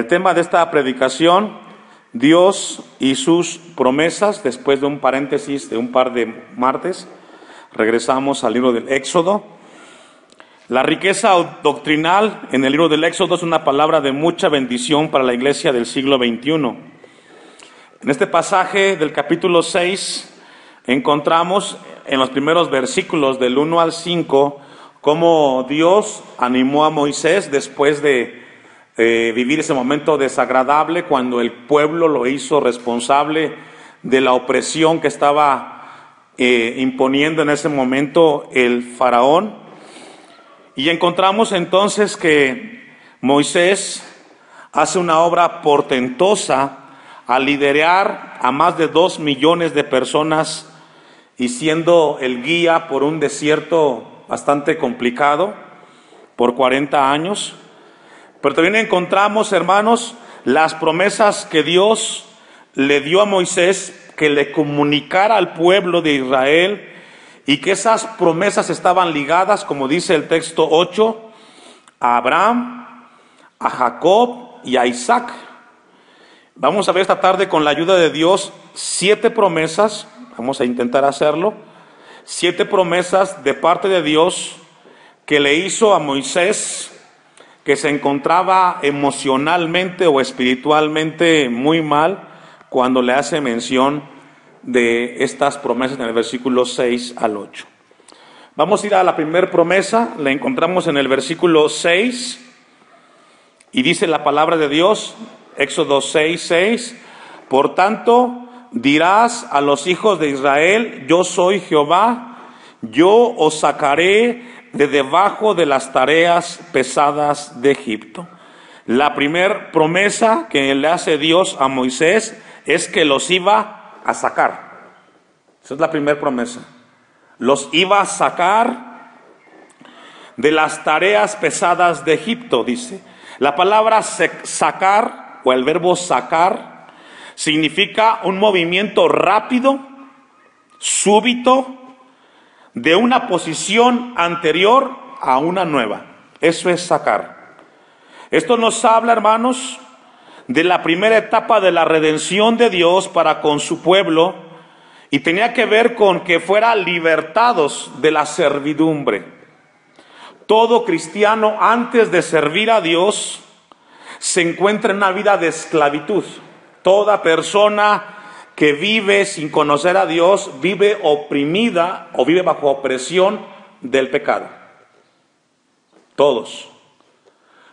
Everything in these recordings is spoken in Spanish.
El tema de esta predicación, Dios y sus promesas. Después de un paréntesis de un par de martes, regresamos al libro del Éxodo. La riqueza doctrinal en el libro del Éxodo es una palabra de mucha bendición para la iglesia del siglo XXI. En este pasaje del capítulo 6 encontramos en los primeros versículos del 1 al 5 cómo Dios animó a Moisés después de vivir ese momento desagradable cuando el pueblo lo hizo responsable de la opresión que estaba imponiendo en ese momento el faraón. Y encontramos entonces que Moisés hace una obra portentosa al liderar a más de 2 millones de personas y siendo el guía por un desierto bastante complicado por 40 años. Pero también encontramos, hermanos, las promesas que Dios le dio a Moisés, que le comunicara al pueblo de Israel, y que esas promesas estaban ligadas, como dice el texto 8, a Abraham, a Jacob y a Isaac. Vamos a ver esta tarde, con la ayuda de Dios, 7 promesas, vamos a intentar hacerlo, 7 promesas de parte de Dios que le hizo a Moisés, que se encontraba emocionalmente o espiritualmente muy mal, cuando le hace mención de estas promesas en el versículo 6 al 8. Vamos a ir a la primera promesa, la encontramos en el versículo 6, y dice la palabra de Dios, Éxodo 6:6, por tanto dirás a los hijos de Israel, yo soy Jehová, yo os sacaré de debajo de las tareas pesadas de Egipto. La primera promesa que le hace Dios a Moisés es que los iba a sacar. Esa es la primera promesa. Los iba a sacar de las tareas pesadas de Egipto, dice. La palabra sacar, o el verbo sacar, significa un movimiento rápido, súbito, de una posición anterior a una nueva. Eso es sacar. Esto nos habla, hermanos, de la primera etapa de la redención de Dios para con su pueblo, y tenía que ver con que fueran libertados de la servidumbre. Todo cristiano, antes de servir a Dios, se encuentra en una vida de esclavitud. Toda persona que vive sin conocer a Dios vive oprimida o vive bajo opresión del pecado. Todos.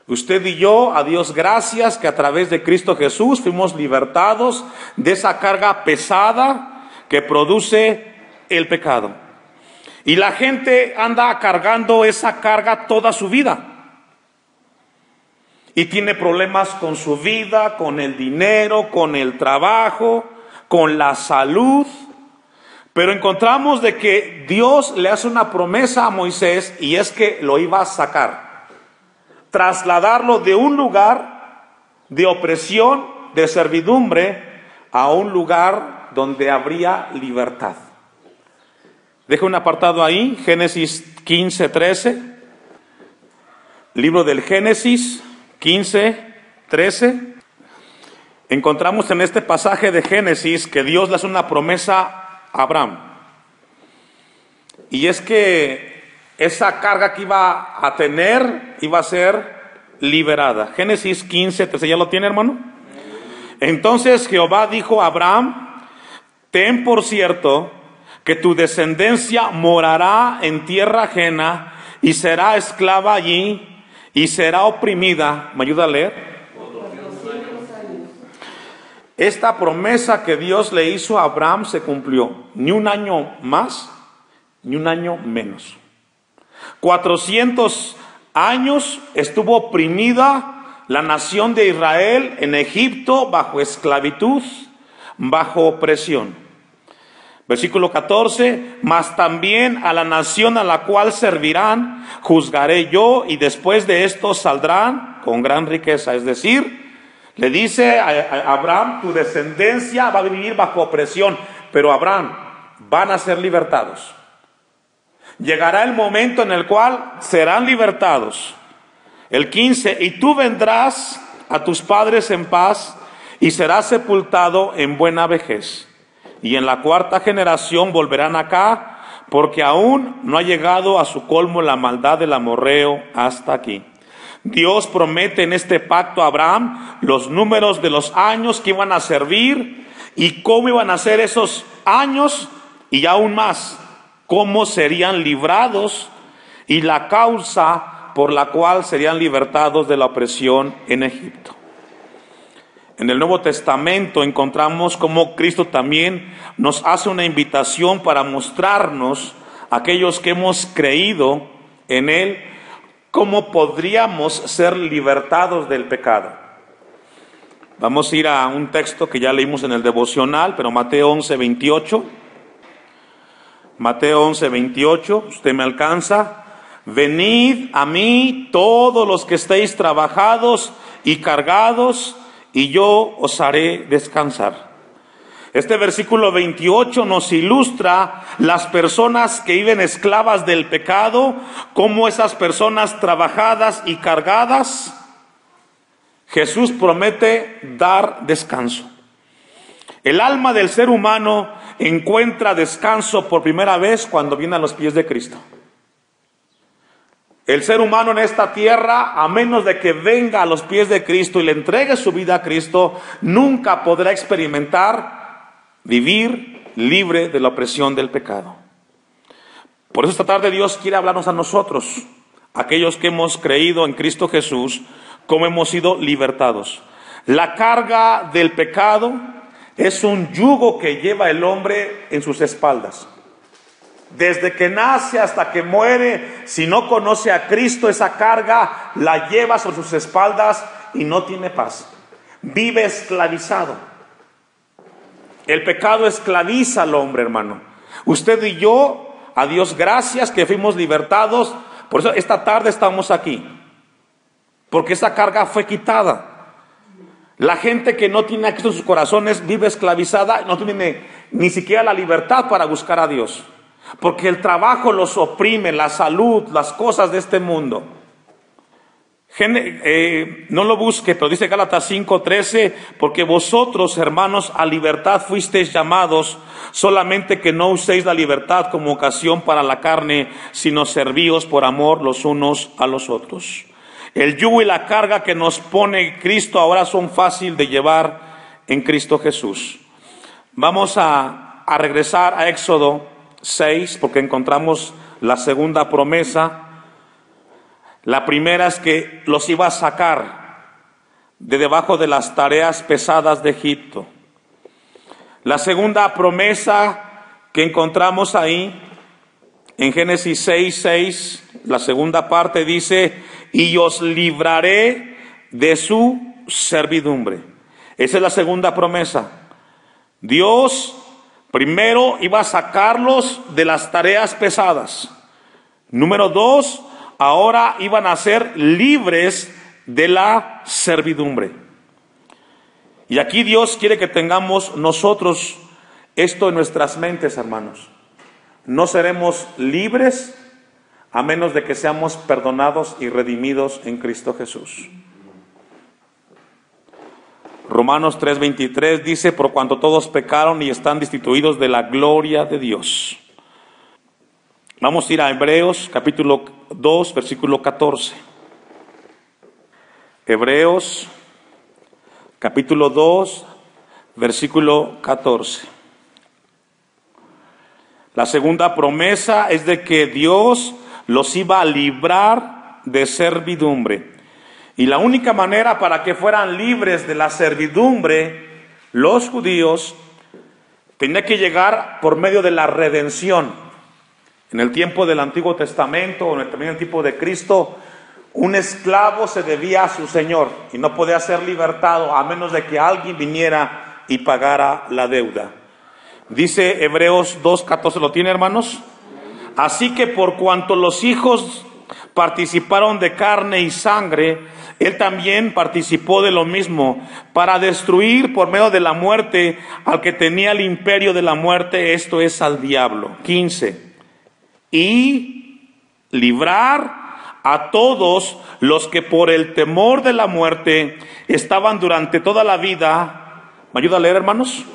Usted y yo, a Dios gracias, que a través de Cristo Jesús fuimos libertados de esa carga pesada que produce el pecado. Y la gente anda cargando esa carga toda su vida. Y tiene problemas con su vida, con el dinero, con el trabajo, con la salud. Pero encontramos de que Dios le hace una promesa a Moisés, y es que lo iba a sacar, trasladarlo de un lugar de opresión, de servidumbre, a un lugar donde habría libertad. Dejo un apartado ahí, Génesis 15:13, libro del Génesis 15:13. Encontramos en este pasaje de Génesis que Dios le hace una promesa a Abraham. Y es que esa carga que iba a tener iba a ser liberada. Génesis 15:13, ¿ya lo tiene, hermano? Entonces Jehová dijo a Abraham, ten por cierto que tu descendencia morará en tierra ajena y será esclava allí y será oprimida. ¿Me ayuda a leer? Esta promesa que Dios le hizo a Abraham se cumplió, ni un año más, ni un año menos. 400 años estuvo oprimida la nación de Israel en Egipto, bajo esclavitud, bajo opresión. Versículo 14, mas también a la nación a la cual servirán, juzgaré yo, y después de esto saldrán con gran riqueza. Es decir, le dice a Abraham, tu descendencia va a vivir bajo opresión, pero Abraham, van a ser libertados. Llegará el momento en el cual serán libertados. El 15, y tú vendrás a tus padres en paz y serás sepultado en buena vejez. Y en la cuarta generación volverán acá, porque aún no ha llegado a su colmo la maldad del amorreo hasta aquí. Dios promete en este pacto a Abraham los números de los años que iban a servir y cómo iban a ser esos años, y aún más, cómo serían librados y la causa por la cual serían libertados de la opresión en Egipto. En el Nuevo Testamento encontramos cómo Cristo también nos hace una invitación para mostrarnos, aquellos que hemos creído en Él, cómo podríamos ser libertados del pecado. Vamos a ir a un texto que ya leímos en el devocional, pero Mateo 11:28. Mateo 11:28, usted me alcanza. Venid a mí todos los que estéis trabajados y cargados, y yo os haré descansar. Este versículo 28 nos ilustra las personas que viven esclavas del pecado, cómo esas personas trabajadas y cargadas, Jesús promete dar descanso. El alma del ser humano encuentra descanso por primera vez cuando viene a los pies de Cristo. El ser humano en esta tierra, a menos de que venga a los pies de Cristo y le entregue su vida a Cristo, nunca podrá experimentar vivir libre de la opresión del pecado. Por eso esta tarde Dios quiere hablarnos a nosotros, aquellos que hemos creído en Cristo Jesús, cómo hemos sido libertados. La carga del pecado es un yugo que lleva el hombre en sus espaldas. Desde que nace hasta que muere, si no conoce a Cristo, esa carga la lleva sobre sus espaldas y no tiene paz. Vive esclavizado. El pecado esclaviza al hombre, hermano. Usted y yo, a Dios gracias que fuimos libertados. Por eso esta tarde estamos aquí, porque esa carga fue quitada. La gente que no tiene a Cristo en sus corazones vive esclavizada, no tiene ni siquiera la libertad para buscar a Dios, porque el trabajo los oprime, la salud, las cosas de este mundo. No lo busque, pero dice Gálatas 5:13, porque vosotros, hermanos, a libertad fuisteis llamados, solamente que no uséis la libertad como ocasión para la carne, sino servíos por amor los unos a los otros. El yugo y la carga que nos pone Cristo ahora son fáciles de llevar en Cristo Jesús. Vamos a regresar a Éxodo 6, porque encontramos la segunda promesa. La primera es que los iba a sacar de debajo de las tareas pesadas de Egipto. La segunda promesa que encontramos ahí en Génesis 6:6, la segunda parte dice: y os libraré de su servidumbre. Esa es la segunda promesa. Dios primero iba a sacarlos de las tareas pesadas. Número 2, ahora iban a ser libres de la servidumbre. Y aquí Dios quiere que tengamos nosotros esto en nuestras mentes, hermanos. No seremos libres a menos de que seamos perdonados y redimidos en Cristo Jesús. Romanos 3:23 dice: por cuanto todos pecaron y están destituidos de la gloria de Dios. Vamos a ir a Hebreos capítulo 2, versículo 14. Hebreos capítulo 2, versículo 14. La segunda promesa es de que Dios los iba a librar de servidumbre. Y la única manera para que fueran libres de la servidumbre, los judíos, tenía que llegar por medio de la redención. En el tiempo del Antiguo Testamento, también en el tiempo de Cristo, un esclavo se debía a su señor y no podía ser libertado a menos de que alguien viniera y pagara la deuda. Dice Hebreos 2:14, ¿lo tiene, hermanos? Así que por cuanto los hijos participaron de carne y sangre, Él también participó de lo mismo, para destruir por medio de la muerte al que tenía el imperio de la muerte, esto es, al diablo. 15. Y librar a todos los que por el temor de la muerte estaban durante toda la vida. ¿Me ayuda a leer, hermanos?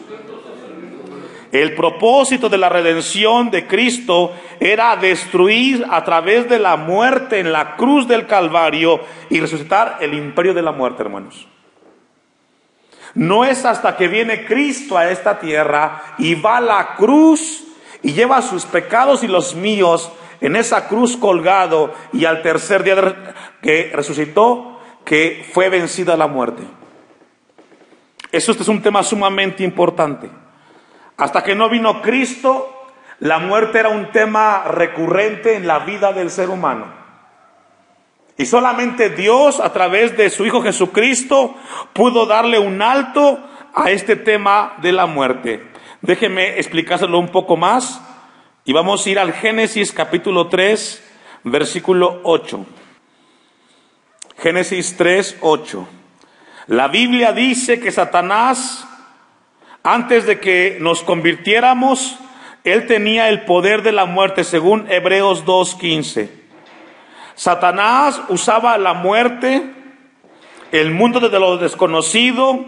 El propósito de la redención de Cristo era destruir a través de la muerte en la cruz del Calvario y resucitar el imperio de la muerte, hermanos. No es hasta que viene Cristo a esta tierra y va a la cruz y lleva sus pecados y los míos en esa cruz colgado, y al tercer día que resucitó, que fue vencida la muerte. Este es un tema sumamente importante. Hasta que no vino Cristo, la muerte era un tema recurrente en la vida del ser humano. Y solamente Dios, a través de su Hijo Jesucristo, pudo darle un alto a este tema de la muerte. Déjeme explicárselo un poco más. Y vamos a ir al Génesis capítulo 3, versículo 8. Génesis 3, 8. La Biblia dice que Satanás, antes de que nos convirtiéramos, él tenía el poder de la muerte, según Hebreos 2:15. Satanás usaba la muerte, el mundo de lo desconocido,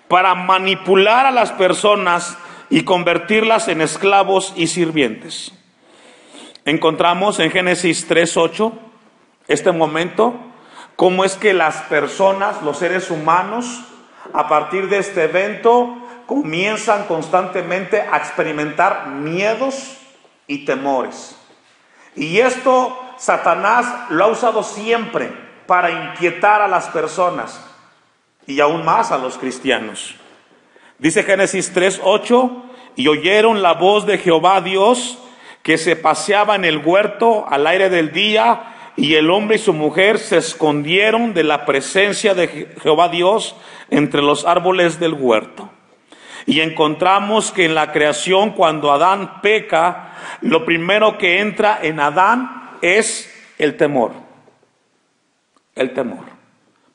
para manipular a las personas y convertirlas en esclavos y sirvientes. Encontramos en Génesis 3:8 este momento, cómo es que las personas, los seres humanos, a partir de este evento, comienzan constantemente a experimentar miedos y temores. Y esto Satanás lo ha usado siempre para inquietar a las personas y aún más a los cristianos. Dice Génesis 3:8, y oyeron la voz de Jehová Dios, que se paseaba en el huerto al aire del día, y el hombre y su mujer se escondieron de la presencia de Jehová Dios entre los árboles del huerto. Y encontramos que en la creación, cuando Adán peca, lo primero que entra en Adán es el temor. El temor.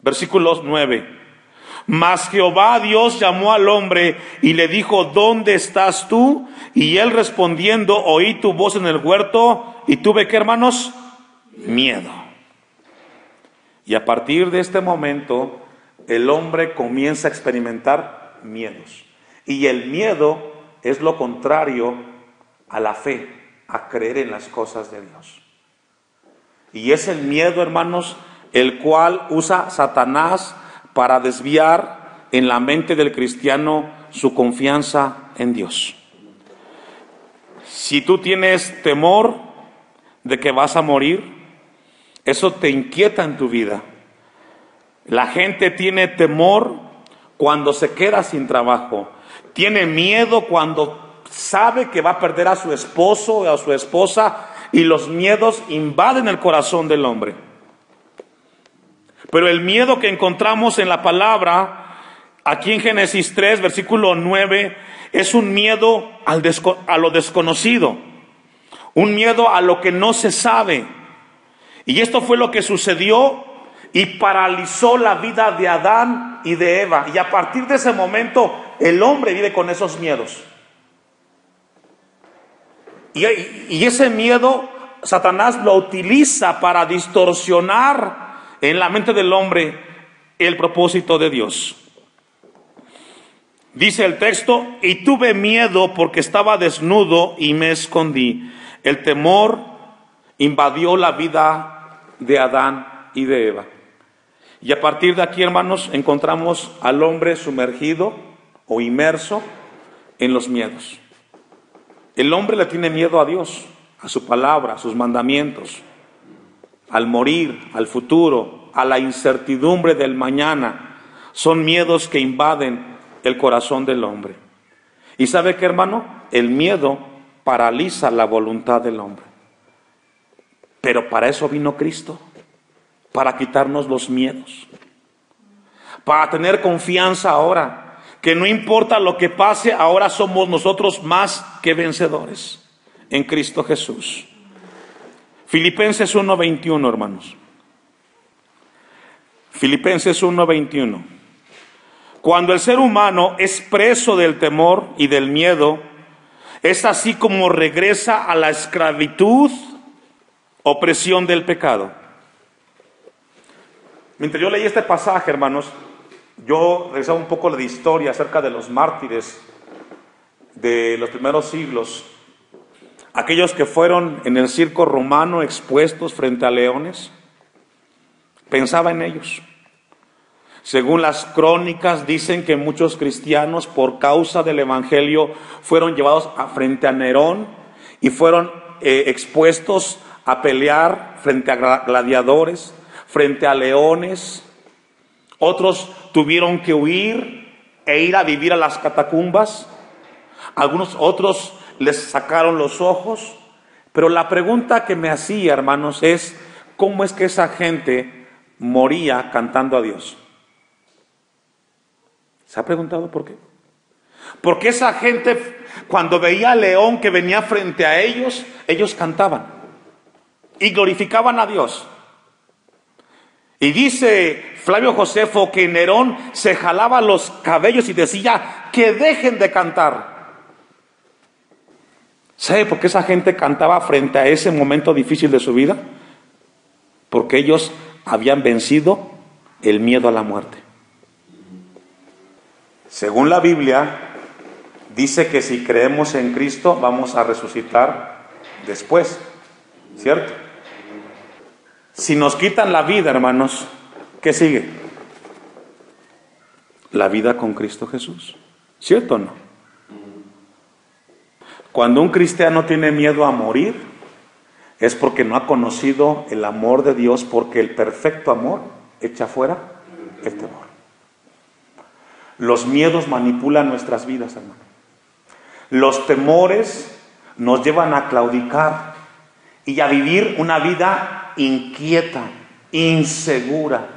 Versículos 9. Mas Jehová Dios llamó al hombre y le dijo: ¿dónde estás tú? Y él respondiendo: oí tu voz en el huerto y tuve, ¿qué, hermanos? Miedo. Y a partir de este momento, el hombre comienza a experimentar miedos. Y el miedo es lo contrario a la fe, a creer en las cosas de Dios. Y es el miedo, hermanos, el cual usa Satanás para desviar en la mente del cristiano su confianza en Dios. Si tú tienes temor de que vas a morir, eso te inquieta en tu vida. La gente tiene temor cuando se queda sin trabajo. Tiene miedo cuando sabe que va a perder a su esposo o a su esposa, y los miedos invaden el corazón del hombre. Pero el miedo que encontramos en la palabra, aquí en Génesis 3, versículo 9, es un miedo a lo desconocido, un miedo a lo que no se sabe. Y esto fue lo que sucedió y paralizó la vida de Adán y de Eva. Y a partir de ese momento, el hombre vive con esos miedos. Y ese miedo, Satanás lo utiliza para distorsionar en la mente del hombre el propósito de Dios. Dice el texto: y tuve miedo porque estaba desnudo y me escondí. El temor invadió la vida de Adán y de Eva. Y a partir de aquí, hermanos, encontramos al hombre sumergido o inmerso en los miedos. El hombre le tiene miedo a Dios, a su palabra, a sus mandamientos, al morir, al futuro, a la incertidumbre del mañana. Son miedos que invaden el corazón del hombre. ¿Y sabe qué, hermano? El miedo paraliza la voluntad del hombre. Pero para eso vino Cristo, para quitarnos los miedos, para tener confianza ahora, que no importa lo que pase, ahora somos nosotros más que vencedores en Cristo Jesús. Filipenses 1:21, hermanos. Filipenses 1:21. Cuando el ser humano es preso del temor y del miedo, es así como regresa a la esclavitud opresión del pecado. Mientras yo leí este pasaje, hermanos, yo revisaba un poco de historia acerca de los mártires de los primeros siglos, aquellos que fueron en el circo romano expuestos frente a leones. Pensaba en ellos. Según las crónicas dicen que muchos cristianos por causa del evangelio fueron llevados frente a Nerón y fueron expuestos a pelear frente a gladiadores, frente a leones. Otros tuvieron que huir e ir a vivir a las catacumbas. Algunos otros les sacaron los ojos. Pero la pregunta que me hacía, hermanos, es ¿cómo es que esa gente moría cantando a Dios? ¿Se ha preguntado por qué? Porque esa gente, cuando veía al león que venía frente a ellos, ellos cantaban y glorificaban a Dios. Y dice Flavio Josefo que Nerón se jalaba los cabellos y decía que dejen de cantar. ¿Sabe por qué esa gente cantaba frente a ese momento difícil de su vida? Porque ellos habían vencido el miedo a la muerte. Según la Biblia, dice que si creemos en Cristo vamos a resucitar después, ¿cierto? Si nos quitan la vida, hermanos, ¿qué sigue? La vida con Cristo Jesús, ¿cierto o no? Cuando un cristiano tiene miedo a morir, es porque no ha conocido el amor de Dios, porque el perfecto amor echa fuera el temor. Los miedos manipulan nuestras vidas, hermano. Los temores nos llevan a claudicar y a vivir una vida inquieta, insegura.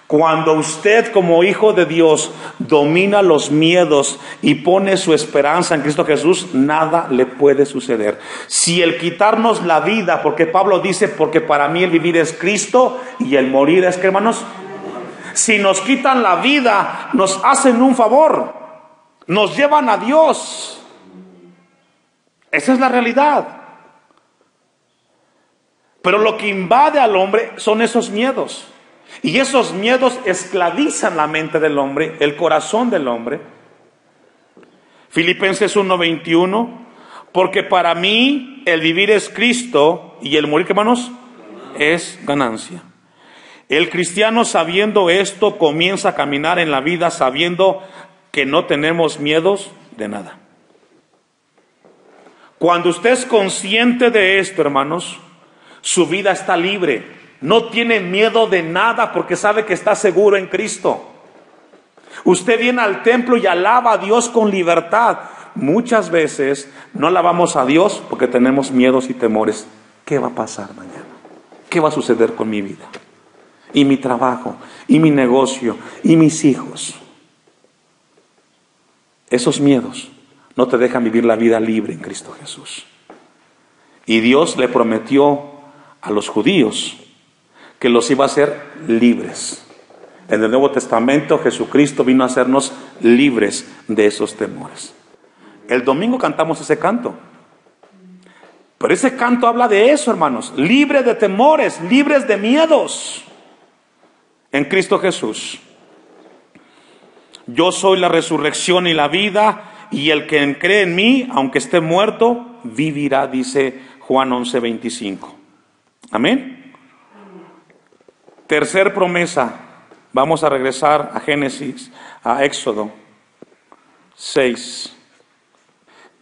Cuando usted como hijo de Dios domina los miedos y pone su esperanza en Cristo Jesús, nada le puede suceder. Si el quitarnos la vida, porque Pablo dice, porque para mí el vivir es Cristo y el morir es, ¿qué, hermanos? Si nos quitan la vida, nos hacen un favor, nos llevan a Dios. Esa es la realidad. Pero lo que invade al hombre son esos miedos. Y esos miedos esclavizan la mente del hombre, el corazón del hombre. Filipenses 1:21, porque para mí el vivir es Cristo y el morir, ¿qué, hermanos? Es ganancia. El cristiano, sabiendo esto, comienza a caminar en la vida sabiendo que no tenemos miedos de nada. Cuando usted es consciente de esto, hermanos, su vida está libre. No tiene miedo de nada porque sabe que está seguro en Cristo. Usted viene al templo y alaba a Dios con libertad. Muchas veces no alabamos a Dios porque tenemos miedos y temores. ¿Qué va a pasar mañana? ¿Qué va a suceder con mi vida? Y mi trabajo, y mi negocio, y mis hijos. Esos miedos no te dejan vivir la vida libre en Cristo Jesús. Y Dios le prometió a los judíos que los iba a hacer libres. En el Nuevo Testamento Jesucristo vino a hacernos libres de esos temores. El domingo cantamos ese canto. Pero ese canto habla de eso, hermanos. Libres de temores, libres de miedos. En Cristo Jesús. Yo soy la resurrección y la vida, y el que cree en mí, aunque esté muerto, vivirá, dice Juan 11:25. Amén. Tercer promesa. Vamos a regresar a Génesis, a Éxodo 6.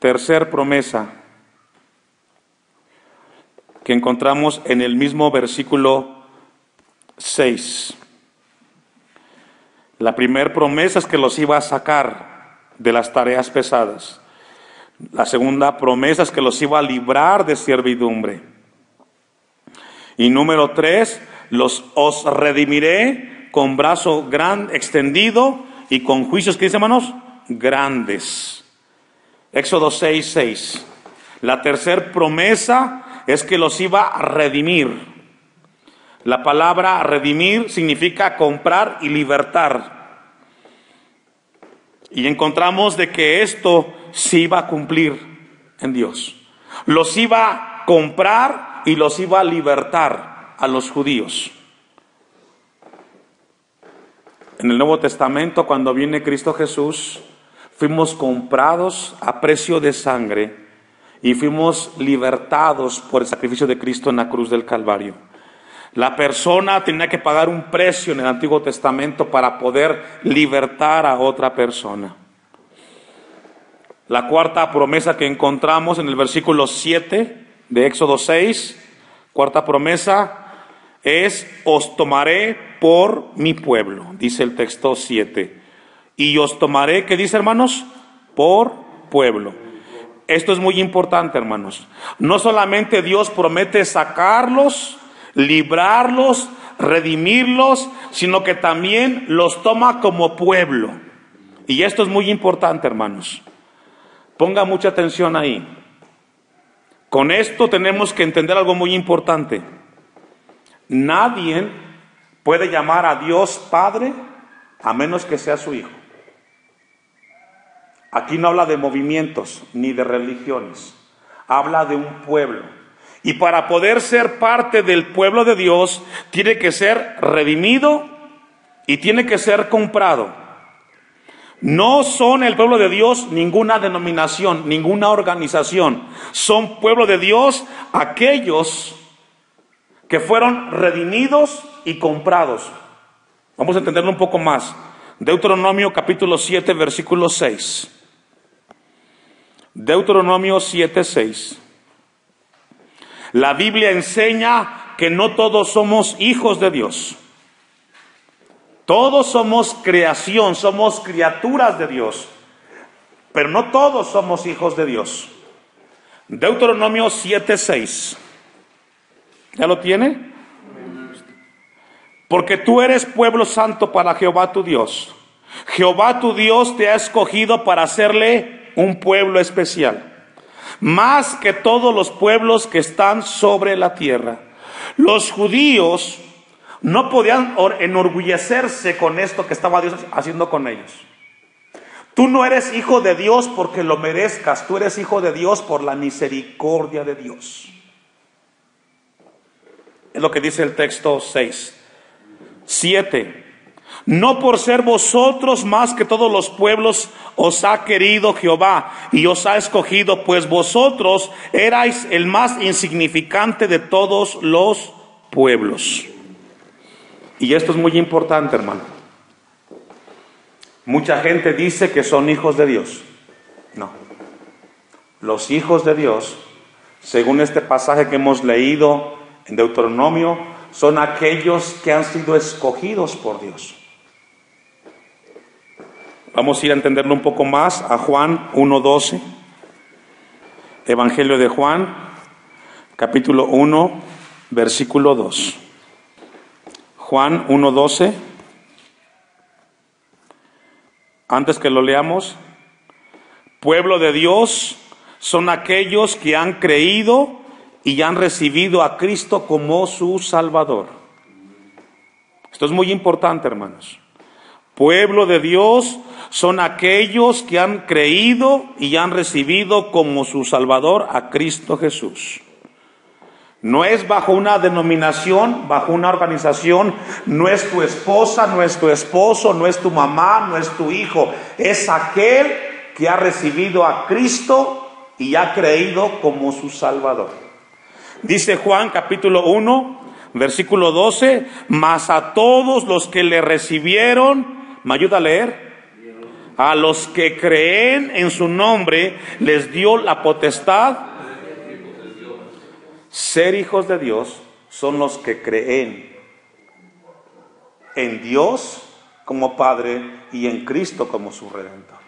Tercer promesa que encontramos en el mismo versículo 6. La primera promesa es que los iba a sacar de las tareas pesadas. La segunda promesa es que los iba a librar de servidumbre. Y número 3, os redimiré con brazo extendido y con juicios, ¿qué dice, hermanos? Grandes. Éxodo 6:6. La tercera promesa es que los iba a redimir. La palabra redimir significa comprar y libertar. Y encontramos de que esto se iba a cumplir en Dios. Los iba a comprar y los iba a libertar a los judíos. En el Nuevo Testamento, cuando viene Cristo Jesús, fuimos comprados a precio de sangre y fuimos libertados por el sacrificio de Cristo en la cruz del Calvario. La persona tenía que pagar un precio en el Antiguo Testamento para poder libertar a otra persona. La cuarta promesa que encontramos en el versículo 7 de Éxodo 6, cuarta promesa es: os tomaré por mi pueblo, dice el texto 7. Y os tomaré, ¿qué dice, hermanos? Por pueblo. Esto es muy importante, hermanos. No solamente Dios promete sacarlos, librarlos, redimirlos, sino que también los toma como pueblo. Y esto es muy importante, hermanos. Ponga mucha atención ahí. Con esto tenemos que entender algo muy importante. Nadie puede llamar a Dios Padre a menos que sea su Hijo. Aquí no habla de movimientos ni de religiones. Habla de un pueblo. Y para poder ser parte del pueblo de Dios, tiene que ser redimido y tiene que ser comprado. No son el pueblo de Dios ninguna denominación, ninguna organización. Son pueblo de Dios aquellos que fueron redimidos y comprados. Vamos a entenderlo un poco más. Deuteronomio capítulo 7, versículo 6. Deuteronomio 7, 6. La Biblia enseña que no todos somos hijos de Dios. Todos somos creación, somos criaturas de Dios, pero no todos somos hijos de Dios. Deuteronomio 7:6. ¿Ya lo tiene? Porque tú eres pueblo santo para Jehová tu Dios. Jehová tu Dios te ha escogido para hacerle un pueblo especial, más que todos los pueblos que están sobre la tierra. Los judíos no podían enorgullecerse con esto que estaba Dios haciendo con ellos. Tú no eres hijo de Dios porque lo merezcas, tú eres hijo de Dios por la misericordia de Dios. Es lo que dice el texto 6. 7. No por ser vosotros más que todos los pueblos os ha querido Jehová y os ha escogido, pues vosotros erais el más insignificante de todos los pueblos. Y esto es muy importante, hermano. Mucha gente dice que son hijos de Dios. No. Los hijos de Dios, según este pasaje que hemos leído en Deuteronomio, son aquellos que han sido escogidos por Dios. Vamos a ir a entenderlo un poco más a Juan 1:12. Evangelio de Juan, capítulo 1, versículo 2. Juan 1:12. Antes que lo leamos, pueblo de Dios son aquellos que han creído y han recibido a Cristo como su Salvador. Esto es muy importante, hermanos. Pueblo de Dios son aquellos que han creído y han recibido como su Salvador a Cristo Jesús. No es bajo una denominación, bajo una organización, no es tu esposa, no es tu esposo, no es tu mamá, no es tu hijo. Es aquel que ha recibido a Cristo y ha creído como su Salvador. Dice Juan capítulo 1, versículo 12, mas a todos los que le recibieron, ¿me ayuda a leer? A los que creen en su nombre, les dio la potestad. Ser hijos de Dios son los que creen en Dios como Padre y en Cristo como su Redentor.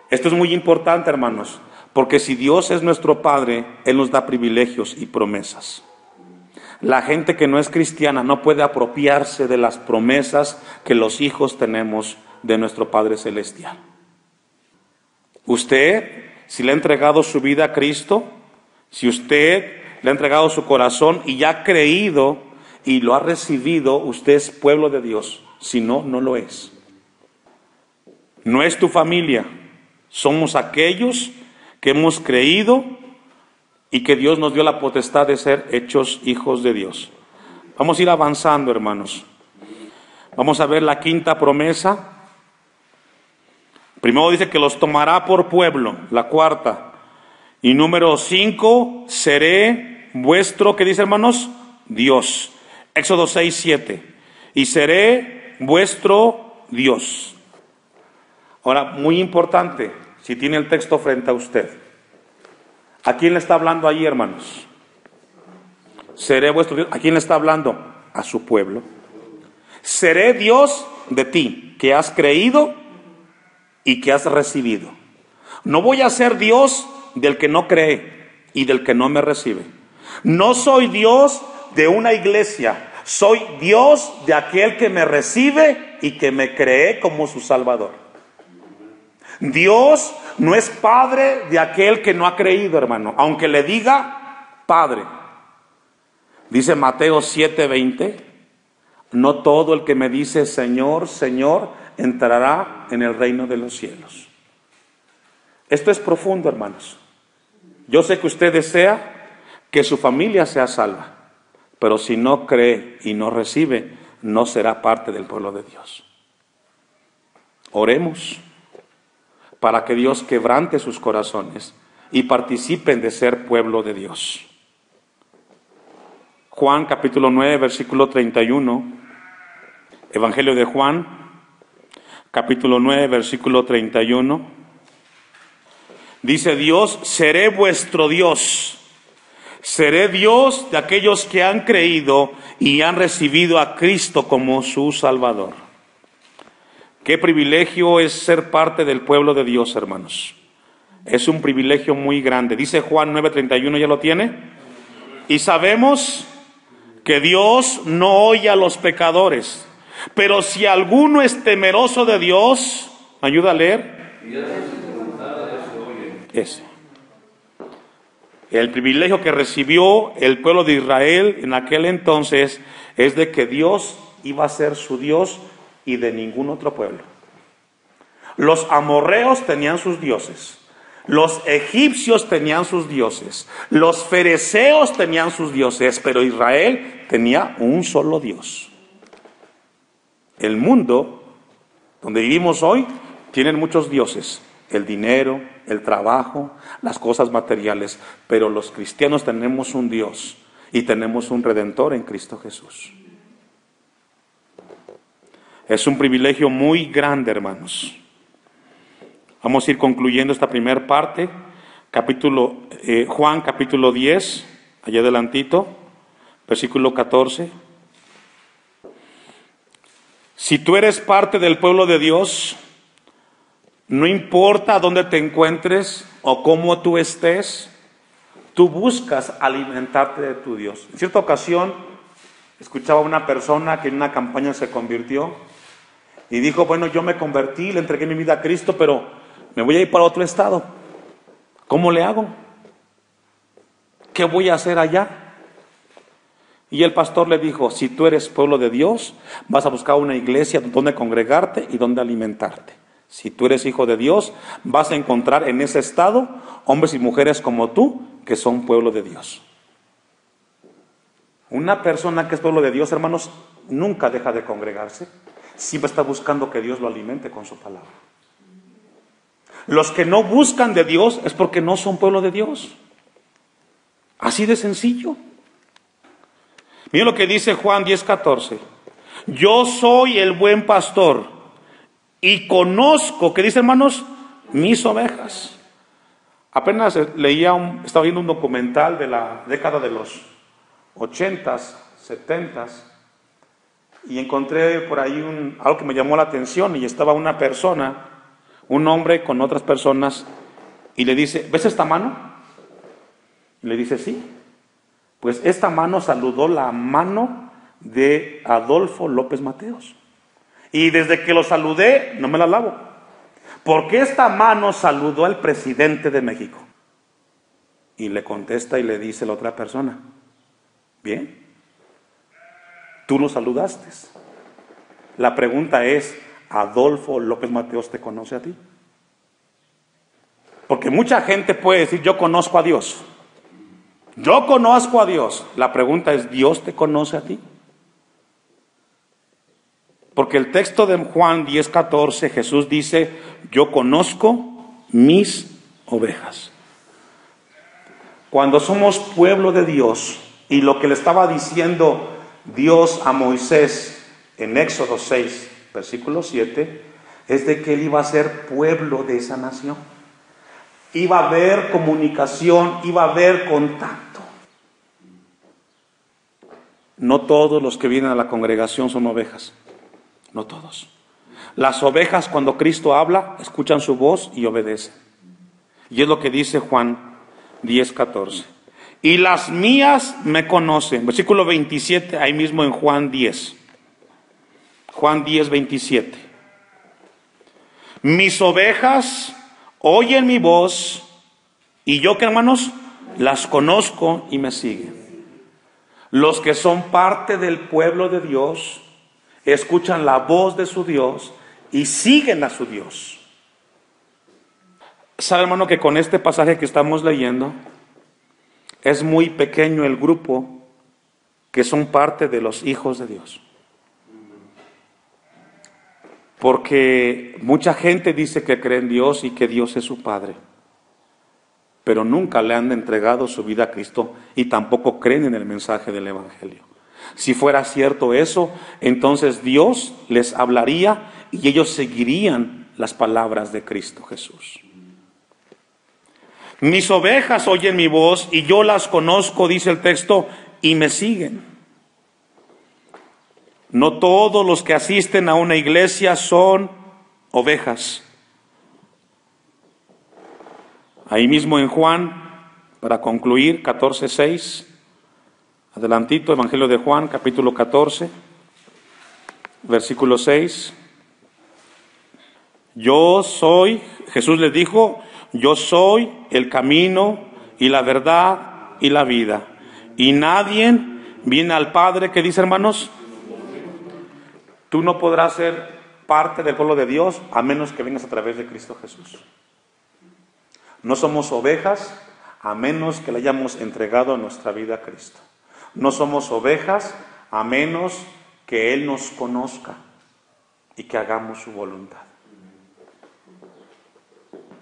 Esto es muy importante, hermanos, porque si Dios es nuestro Padre, Él nos da privilegios y promesas. La gente que no es cristiana no puede apropiarse de las promesas que los hijos tenemos de nuestro Padre Celestial. Usted, si le ha entregado su vida a Cristo, si usted le ha entregado su corazón y ya ha creído y lo ha recibido, usted es pueblo de Dios. Si no, no lo es. No es tu familia. Somos aquellos que hemos creído y que Dios nos dio la potestad de ser hechos hijos de Dios. Vamos a ir avanzando, hermanos. Vamos a ver la quinta promesa. Primero dice que los tomará por pueblo, la cuarta. Y número 5, seré vuestro, ¿qué dice, hermanos? Dios. Éxodo 6:7. Y seré vuestro Dios. Ahora, muy importante, si tiene el texto frente a usted. ¿A quién le está hablando ahí, hermanos? Seré vuestro Dios. ¿A quién le está hablando? A su pueblo. Seré Dios de ti, que has creído y que has recibido. No voy a ser Dios del que no cree y del que no me recibe. No soy Dios de una iglesia, soy Dios de aquel que me recibe y que me cree como su Salvador. Dios no es padre de aquel que no ha creído, hermano, aunque le diga Padre. Dice Mateo 7:20, no todo el que me dice Señor, Señor, entrará en el reino de los cielos. Esto es profundo, hermanos. Yo sé que usted desea que su familia sea salva, pero si no cree y no recibe, no será parte del pueblo de Dios. Oremos para que Dios quebrante sus corazones y participen de ser pueblo de Dios. Juan capítulo 9, versículo 31. Evangelio de Juan, capítulo 9, versículo 31. Dice Dios, seré vuestro Dios. Seré Dios de aquellos que han creído y han recibido a Cristo como su Salvador. Qué privilegio es ser parte del pueblo de Dios, hermanos. Es un privilegio muy grande. Dice Juan 9:31, ¿ya lo tiene? Y sabemos que Dios no oye a los pecadores, pero si alguno es temeroso de Dios, ¿ayuda a leer? Ese. El privilegio que recibió el pueblo de Israel en aquel entonces es de que Dios iba a ser su Dios y de ningún otro pueblo. Los amorreos tenían sus dioses, los egipcios tenían sus dioses, los fereceos tenían sus dioses, pero Israel tenía un solo Dios. El mundo donde vivimos hoy tienen muchos dioses, el dinero, el trabajo, las cosas materiales, pero los cristianos tenemos un Dios y tenemos un Redentor en Cristo Jesús. Es un privilegio muy grande, hermanos. Vamos a ir concluyendo esta primera parte, Juan capítulo 10, allá adelantito, versículo 14. Si tú eres parte del pueblo de Dios, no importa dónde te encuentres o cómo tú estés, tú buscas alimentarte de tu Dios. En cierta ocasión, escuchaba a una persona que en una campaña se convirtió y dijo, bueno, yo me convertí, le entregué mi vida a Cristo, pero me voy a ir para otro estado. ¿Cómo le hago? ¿Qué voy a hacer allá? Y el pastor le dijo, si tú eres pueblo de Dios, vas a buscar una iglesia donde congregarte y donde alimentarte. Si tú eres hijo de Dios, vas a encontrar en ese estado hombres y mujeres como tú, que son pueblo de Dios. Una persona que es pueblo de Dios, hermanos, nunca deja de congregarse. Siempre está buscando que Dios lo alimente con su palabra. Los que no buscan de Dios es porque no son pueblo de Dios. Así de sencillo. Miren lo que dice Juan 10:14. Yo soy el buen pastor y conozco, ¿qué dice, hermanos? Mis ovejas. Apenas estaba viendo un documental de la década de los 80s, 70s, y encontré por ahí algo que me llamó la atención, y estaba una persona, un hombre con otras personas, y le dice, ¿ves esta mano? Y le dice, sí. Pues esta mano saludó la mano de Adolfo López Mateos. Y desde que lo saludé, no me la lavo. Porque esta mano saludó al presidente de México. Y le contesta y le dice la otra persona, bien, tú lo saludaste. La pregunta es, ¿Adolfo López Mateos te conoce a ti? Porque mucha gente puede decir, yo conozco a Dios. Yo conozco a Dios. La pregunta es, ¿Dios te conoce a ti? Porque el texto de Juan 10:14, Jesús dice, yo conozco mis ovejas. Cuando somos pueblo de Dios, y lo que le estaba diciendo Dios a Moisés en Éxodo 6, versículo 7, es de que él iba a ser pueblo de esa nación. Iba a haber comunicación, iba a haber contacto. No todos los que vienen a la congregación son ovejas. No todos. Las ovejas, cuando Cristo habla, escuchan su voz y obedecen. Y es lo que dice Juan 10:14. Y las mías me conocen. Versículo 27, ahí mismo en Juan 10. Juan 10:27. Mis ovejas oyen mi voz, y yo, ¿qué hermanos? Las conozco y me siguen. Los que son parte del pueblo de Dios escuchan la voz de su Dios y siguen a su Dios. ¿Sabe, hermano, que con este pasaje que estamos leyendo es muy pequeño el grupo que son parte de los hijos de Dios? Porque mucha gente dice que cree en Dios y que Dios es su Padre, pero nunca le han entregado su vida a Cristo y tampoco creen en el mensaje del Evangelio. Si fuera cierto eso, entonces Dios les hablaría y ellos seguirían las palabras de Cristo Jesús. Mis ovejas oyen mi voz y yo las conozco, dice el texto, y me siguen. No todos los que asisten a una iglesia son ovejas. Ahí mismo en Juan, para concluir, 14:6, adelantito, Evangelio de Juan, capítulo 14, versículo 6. Yo soy, Jesús les dijo, yo soy el camino y la verdad y la vida. Y nadie viene al Padre, ¿qué dice, hermanos? Tú no podrás ser parte del pueblo de Dios a menos que vengas a través de Cristo Jesús. No somos ovejas a menos que le hayamos entregado nuestra vida a Cristo. No somos ovejas a menos que Él nos conozca y que hagamos su voluntad.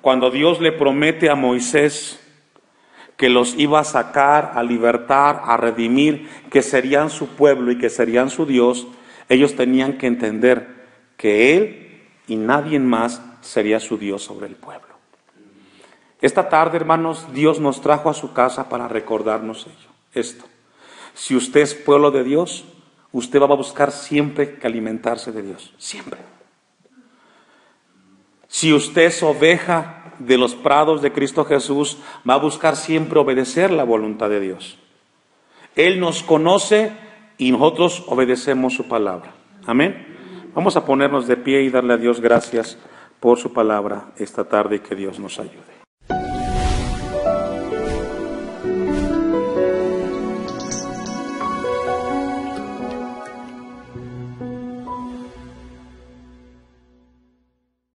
Cuando Dios le promete a Moisés que los iba a sacar, a libertar, a redimir, que serían su pueblo y que serían su Dios, ellos tenían que entender que Él y nadie más sería su Dios sobre el pueblo. Esta tarde, hermanos, Dios nos trajo a su casa para recordarnos esto. Si usted es pueblo de Dios, usted va a buscar siempre que alimentarse de Dios, siempre. Si usted es oveja de los prados de Cristo Jesús, va a buscar siempre obedecer la voluntad de Dios. Él nos conoce y nosotros obedecemos su palabra. Amén. Vamos a ponernos de pie y darle a Dios gracias por su palabra esta tarde y que Dios nos ayude.